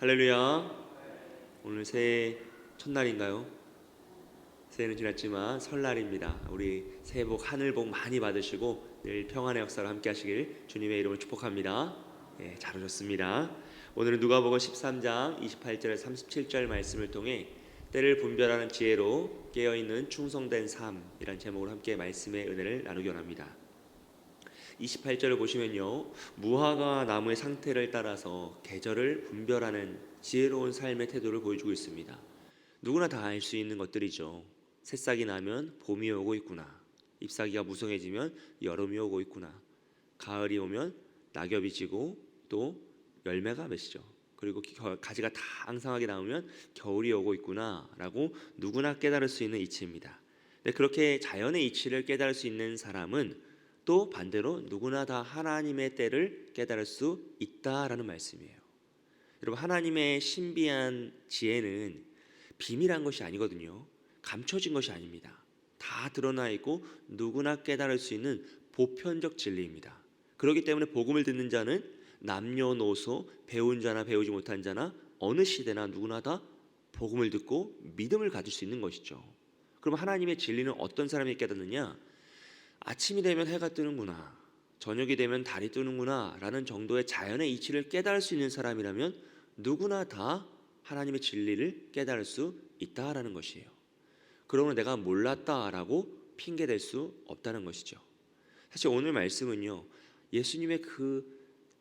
할렐루야. 오늘 새해 첫날인가요? 새해는 지났지만 설날입니다. 우리 새해 복 하늘 복 많이 받으시고 늘 평안의 역사를 함께 하시길 주님의 이름으로 축복합니다. 잘 오셨습니다. 오늘은 누가복음 13장 28절에서 37절 말씀을 통해 때를 분별하는 지혜로 깨어있는 충성된 삶이란 제목으로 함께 말씀의 은혜를 나누기 원합니다. 28절을 보시면요, 무화과 나무의 상태를 따라서 계절을 분별하는 지혜로운 삶의 태도를 보여주고 있습니다. 누구나 다 알 수 있는 것들이죠. 새싹이 나면 봄이 오고 있구나, 잎사귀가 무성해지면 여름이 오고 있구나, 가을이 오면 낙엽이 지고 또 열매가 맺히죠. 그리고 가지가 다 앙상하게 나오면 겨울이 오고 있구나 라고 누구나 깨달을 수 있는 이치입니다. 그렇게 자연의 이치를 깨달을 수 있는 사람은 또 반대로 누구나 다 하나님의 때를 깨달을 수 있다라는 말씀이에요. 여러분, 하나님의 신비한 지혜는 비밀한 것이 아니거든요. 감춰진 것이 아닙니다. 다 드러나 있고 누구나 깨달을 수 있는 보편적 진리입니다. 그렇기 때문에 복음을 듣는 자는 남녀노소, 배운 자나 배우지 못한 자나 어느 시대나 누구나 다 복음을 듣고 믿음을 가질 수 있는 것이죠. 그럼 하나님의 진리는 어떤 사람이 깨닫느냐? 아침이 되면 해가 뜨는구나, 저녁이 되면 달이 뜨는구나 라는 정도의 자연의 이치를 깨달을 수 있는 사람이라면 누구나 다 하나님의 진리를 깨달을 수 있다라는 것이에요. 그러면 내가 몰랐다라고 핑계댈 수 없다는 것이죠. 사실 오늘 말씀은요, 예수님의 그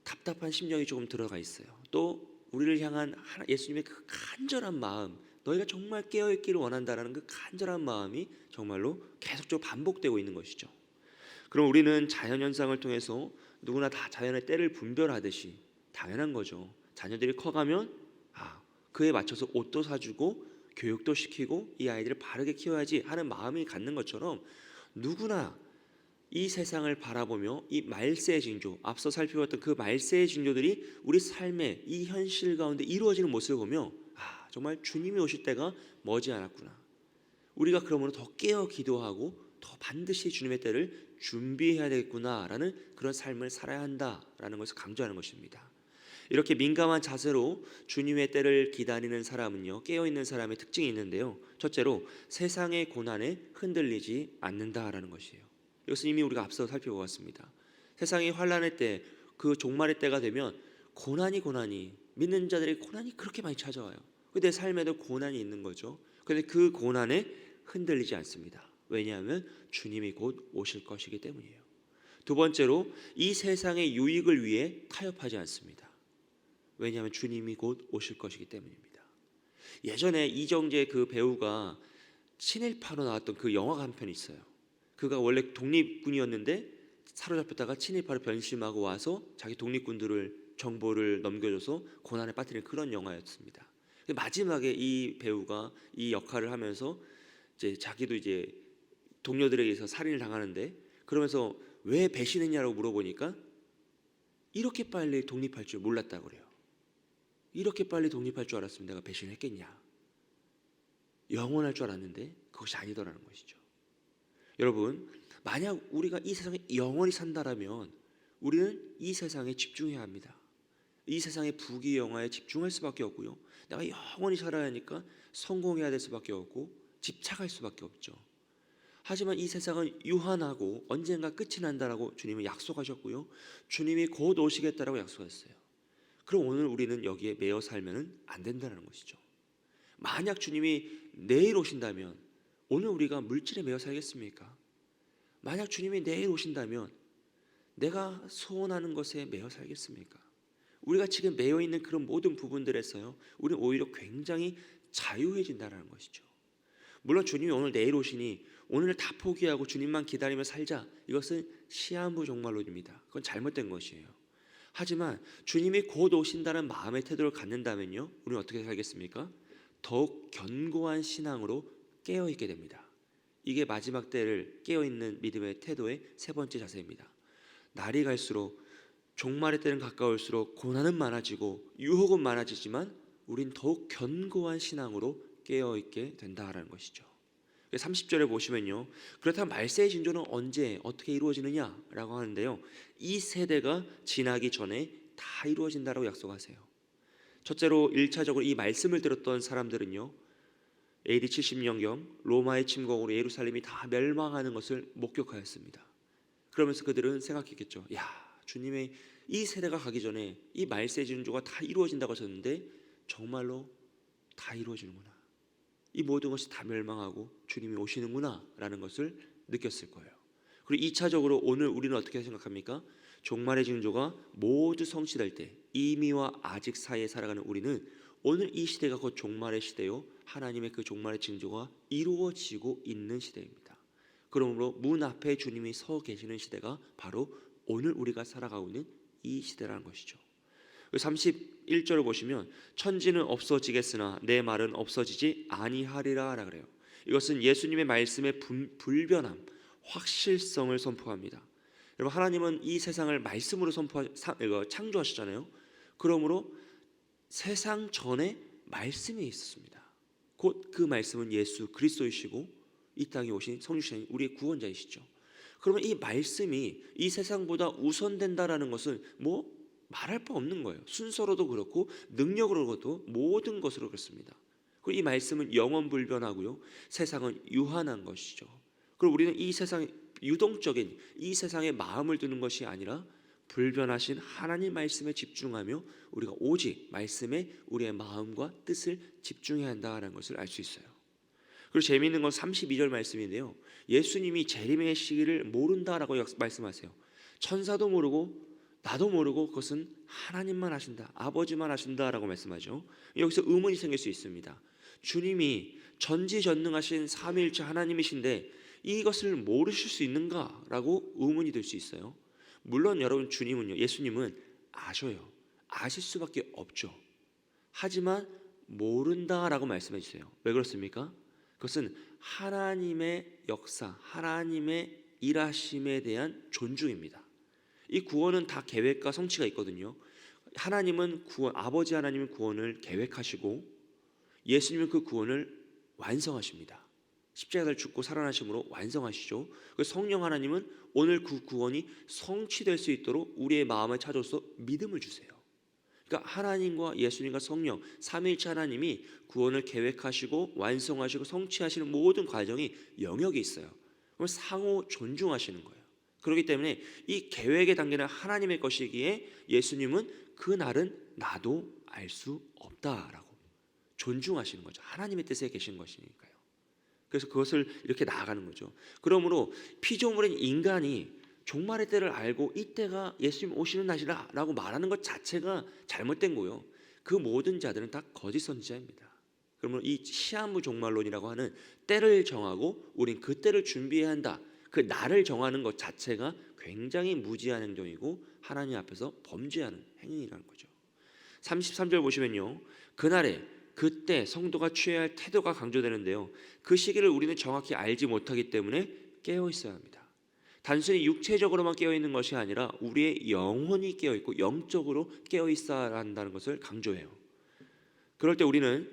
답답한 심정이 조금 들어가 있어요. 또 우리를 향한 예수님의 그 간절한 마음, 너희가 정말 깨어있기를 원한다라는 그 간절한 마음이 정말로 계속적으로 반복되고 있는 것이죠. 그럼 우리는 자연현상을 통해서 누구나 다 자연의 때를 분별하듯이 당연한 거죠. 자녀들이 커가면 그에 맞춰서 옷도 사주고 교육도 시키고 이 아이들을 바르게 키워야지 하는 마음이 갖는 것처럼 누구나 이 세상을 바라보며 이 말세의 징조, 앞서 살펴봤던 그 말세의 징조들이 우리 삶의 이 현실 가운데 이루어지는 모습을 보며 정말 주님이 오실 때가 머지않았구나, 우리가 그러므로 더 깨어 기도하고 더 반드시 주님의 때를 준비해야 되겠구나라는 그런 삶을 살아야 한다라는 것을 강조하는 것입니다. 이렇게 민감한 자세로 주님의 때를 기다리는 사람은요, 깨어있는 사람의 특징이 있는데요, 첫째로 세상의 고난에 흔들리지 않는다라는 것이에요. 이것은 이미 우리가 앞서 살펴보았습니다. 세상의 환난의 때, 그 종말의 때가 되면 고난이 믿는 자들의 고난이 그렇게 많이 찾아와요. 내 삶에도 고난이 있는 거죠. 그런데 그 고난에 흔들리지 않습니다. 왜냐하면 주님이 곧 오실 것이기 때문이에요. 두 번째로 이 세상의 유익을 위해 타협하지 않습니다. 왜냐하면 주님이 곧 오실 것이기 때문입니다. 예전에 이정재 그 배우가 친일파로 나왔던 그 영화가 한 편 있어요. 그가 원래 독립군이었는데 사로잡혔다가 친일파로 변심하고 와서 자기 독립군들을 정보를 넘겨줘서 고난에 빠뜨리는 그런 영화였습니다. 마지막에 이 배우가 이 역할을 하면서 자기도 동료들에게 의해서 살인을 당하는데, 그러면서 왜 배신했냐고 물어보니까 이렇게 빨리 독립할 줄 몰랐다고 그래요. 이렇게 빨리 독립할 줄 알았으면 내가 배신했겠냐, 영원할 줄 알았는데 그것이 아니더라는 것이죠. 여러분, 만약 우리가 이 세상에 영원히 산다라면 우리는 이 세상에 집중해야 합니다. 이 세상의 부귀영화에 집중할 수밖에 없고요, 내가 영원히 살아야 하니까 성공해야 될 수밖에 없고 집착할 수밖에 없죠. 하지만 이 세상은 유한하고 언젠가 끝이 난다라고 주님은 약속하셨고요, 주님이 곧 오시겠다라고 약속했어요. 그럼 오늘 우리는 여기에 매여 살면 안 된다는 것이죠. 만약 주님이 내일 오신다면 오늘 우리가 물질에 매여 살겠습니까? 만약 주님이 내일 오신다면 내가 소원하는 것에 매여 살겠습니까? 우리가 지금 매여 있는 그런 모든 부분들에서요, 우리는 오히려 굉장히 자유해진다는 것이죠. 물론 주님이 오늘 내일 오시니 오늘을 다 포기하고 주님만 기다리며 살자, 이것은 시한부 종말론입니다. 그건 잘못된 것이에요. 하지만 주님이 곧 오신다는 마음의 태도를 갖는다면요, 우리는 어떻게 살겠습니까? 더욱 견고한 신앙으로 깨어있게 됩니다. 이게 마지막 때를 깨어있는 믿음의 태도의 세 번째 자세입니다. 날이 갈수록, 종말의 때는 가까울수록 고난은 많아지고 유혹은 많아지지만 우린 더욱 견고한 신앙으로 깨어있게 된다라는 것이죠. 30절에 보시면요, 그렇다면 말세의 징조는 언제 어떻게 이루어지느냐라고 하는데요, 이 세대가 지나기 전에 다 이루어진다라고 약속하세요. 첫째로 1차적으로 이 말씀을 들었던 사람들은요, AD 70년경 로마의 침공으로 예루살렘이 다 멸망하는 것을 목격하였습니다. 그러면서 그들은 생각했겠죠. 야, 주님의 이 세대가 가기 전에 이 말세 진조가 다 이루어진다고 하셨는데 정말로 다 이루어지는구나. 이 모든 것이 다 멸망하고 주님이 오시는구나 라는 것을 느꼈을 거예요. 그리고 2차적으로 오늘 우리는 어떻게 생각합니까? 종말의 징조가 모두 성취될 때 이미와 아직 사이에 살아가는 우리는 오늘 이 시대가 곧 종말의 시대요, 하나님의 그 종말의 징조가 이루어지고 있는 시대입니다. 그러므로 문 앞에 주님이 서 계시는 시대가 바로 오늘 우리가 살아가고 있는 이 시대라는 것이죠. 31절을 보시면 천지는 없어지겠으나 내 말은 없어지지 아니하리라 라 그래요. 이것은 예수님의 말씀의 불변함, 확실성을 선포합니다. 여러분, 하나님은 이 세상을 말씀으로 창조하셨잖아요. 그러므로 세상 전에 말씀이 있었습니다. 곧 그 말씀은 예수 그리스도이시고 이 땅에 오신 성육신 우리의 구원자이시죠. 그러면 이 말씀이 이 세상보다 우선된다라는 것은 말할 바 없는 거예요. 순서로도 그렇고 능력으로도 모든 것으로 그렇습니다. 그리고 이 말씀은 영원불변하고요, 세상은 유한한 것이죠. 그리고 우리는 이 세상에 유동적인 이 세상에 마음을 두는 것이 아니라 불변하신 하나님 말씀에 집중하며 우리가 오직 말씀에 우리의 마음과 뜻을 집중해야 한다는 것을 알 수 있어요. 그리고 재미있는 건 32절 말씀인데요, 예수님이 재림의 시기를 모른다라고 말씀하세요. 천사도 모르고 나도 모르고 그것은 하나님만 하신다, 아버지만 하신다라고 말씀하죠. 여기서 의문이 생길 수 있습니다. 주님이 전지전능하신 삼위일체 하나님이신데 이것을 모르실 수 있는가라고 의문이 들 수 있어요. 물론 여러분, 예수님은 아셔요. 아실 수밖에 없죠. 하지만 모른다라고 말씀해 주세요. 왜 그렇습니까? 그것은 하나님의 역사, 하나님의 일하심에 대한 존중입니다. 이 구원은 다 계획과 성취가 있거든요. 아버지 하나님은 구원을 계획하시고 예수님은 그 구원을 완성하십니다. 십자가를 죽고 살아나심으로 완성하시죠. 성령 하나님은 오늘 그 구원이 성취될 수 있도록 우리의 마음을 찾아서 믿음을 주세요. 그러니까 하나님과 예수님과 성령 삼위일체 하나님이 구원을 계획하시고 완성하시고 성취하시는 모든 과정이 영역이 있어요. 그걸 상호 존중하시는 거예요. 그렇기 때문에 이 계획의 단계는 하나님의 것이기에 예수님은 그 날은 나도 알 수 없다라고 존중하시는 거죠. 하나님의 뜻에 계신 것이니까요. 그래서 그것을 이렇게 나아가는 거죠. 그러므로 피조물인 인간이 종말의 때를 알고 이때가 예수님 오시는 날이라고 말하는 것 자체가 잘못된 거요. 그 모든 자들은 다 거짓 선지자입니다. 그러면 이 시한부 종말론이라고 하는 때를 정하고 우린 그 때를 준비해야 한다, 그 날을 정하는 것 자체가 굉장히 무지한 행동이고 하나님 앞에서 범죄하는 행위라는 거죠. 33절 보시면요, 그날에 그때 성도가 취해야 할 태도가 강조되는데요, 그 시기를 우리는 정확히 알지 못하기 때문에 깨어 있어야 합니다. 단순히 육체적으로만 깨어 있는 것이 아니라 우리의 영혼이 깨어 있고 영적으로 깨어 있어야 한다는 것을 강조해요. 그럴 때 우리는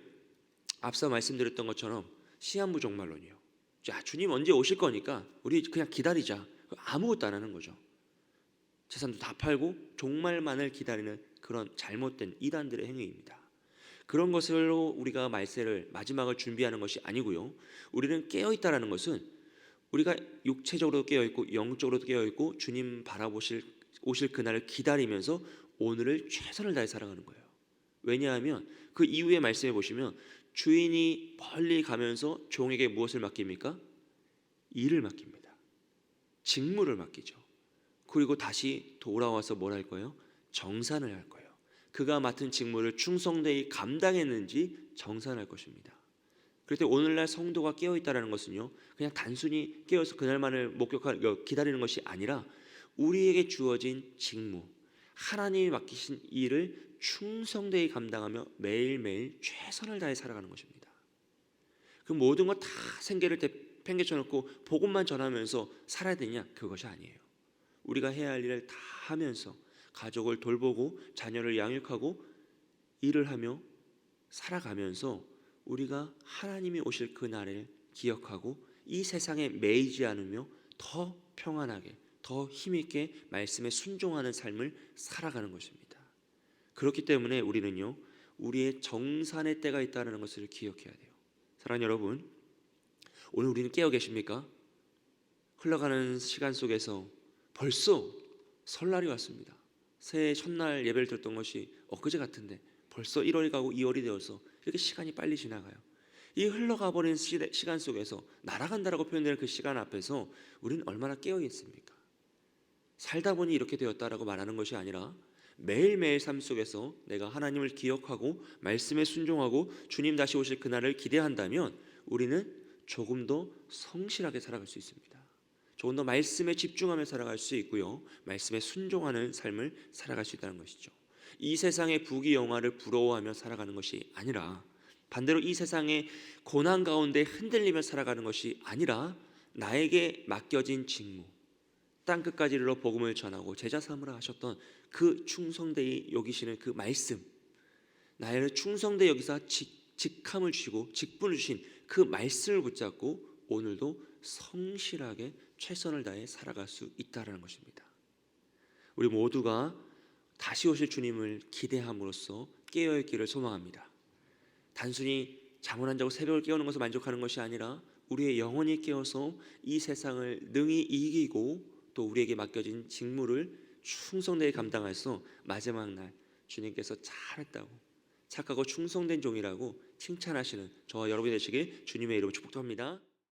앞서 말씀드렸던 것처럼 시한부 종말론이요, 자, 주님 언제 오실 거니까 우리 그냥 기다리자, 아무것도 안 하는 거죠. 재산도 다 팔고 종말만을 기다리는 그런 잘못된 이단들의 행위입니다. 그런 것으로 우리가 마지막을 준비하는 것이 아니고요, 우리는 깨어있다라는 것은 우리가 육체적으로도 깨어있고 영적으로도 깨어있고 주님 오실 그날을 기다리면서 오늘을 최선을 다해 살아가는 거예요. 왜냐하면 그 이후의 말씀에 보시면 주인이 멀리 가면서 종에게 무엇을 맡깁니까? 일을 맡깁니다. 직무를 맡기죠. 그리고 다시 돌아와서 뭘 할 거예요? 정산을 할 거예요. 그가 맡은 직무를 충성되이 감당했는지 정산할 것입니다. 그럴 때 오늘날 성도가 깨어있다는 것은요, 그냥 단순히 깨어서 그날만을 기다리는 것이 아니라 우리에게 주어진 직무, 하나님이 맡기신 일을 충성되이 감당하며 매일매일 최선을 다해 살아가는 것입니다. 그 모든 거 다 생계를 팽개쳐놓고 복음만 전하면서 살아야 되냐? 그것이 아니에요. 우리가 해야 할 일을 다 하면서 가족을 돌보고 자녀를 양육하고 일을 하며 살아가면서 우리가 하나님이 오실 그날을 기억하고 이 세상에 매이지 않으며 더 평안하게, 더 힘있게 말씀에 순종하는 삶을 살아가는 것입니다. 그렇기 때문에 우리는요, 우리의 정산의 때가 있다는 것을 기억해야 돼요. 사랑하는 여러분, 오늘 우리는 깨어 계십니까? 흘러가는 시간 속에서 벌써 설날이 왔습니다. 새해 첫날 예배를 드렸던 것이 엊그제 같은데 벌써 1월이 가고 2월이 되어서 이렇게 시간이 빨리 지나가요. 이 흘러가 버린 시간 속에서 날아간다라고 표현되는 그 시간 앞에서 우리는 얼마나 깨어 있습니까? 살다 보니 이렇게 되었다라고 말하는 것이 아니라 매일매일 삶 속에서 내가 하나님을 기억하고 말씀에 순종하고 주님 다시 오실 그날을 기대한다면 우리는 조금 더 성실하게 살아갈 수 있습니다. 조금 더 말씀에 집중하며 살아갈 수 있고요, 말씀에 순종하는 삶을 살아갈 수 있다는 것이죠. 이 세상의 부귀영화를 부러워하며 살아가는 것이 아니라, 반대로 이 세상의 고난 가운데 흔들리며 살아가는 것이 아니라, 나에게 맡겨진 직무, 땅끝까지 이르러 복음을 전하고 제자 삼으라 하셨던 그 충성되이 여기시는 그 말씀, 나의 충성되이 여기서 직함을 주시고 직분을 주신 그 말씀을 붙잡고 오늘도 성실하게 최선을 다해 살아갈 수 있다는 것입니다. 우리 모두가 다시 오실 주님을 기대함으로써 깨어있기를 소망합니다. 단순히 잠을 안 자고 새벽을 깨우는 것을 만족하는 것이 아니라 우리의 영혼이 깨어서 이 세상을 능히 이기고 또 우리에게 맡겨진 직무를 충성되게 감당해서 마지막 날 주님께서 잘했다고, 착하고 충성된 종이라고 칭찬하시는 저와 여러분이 되시길 주님의 이름으로 축복합니다.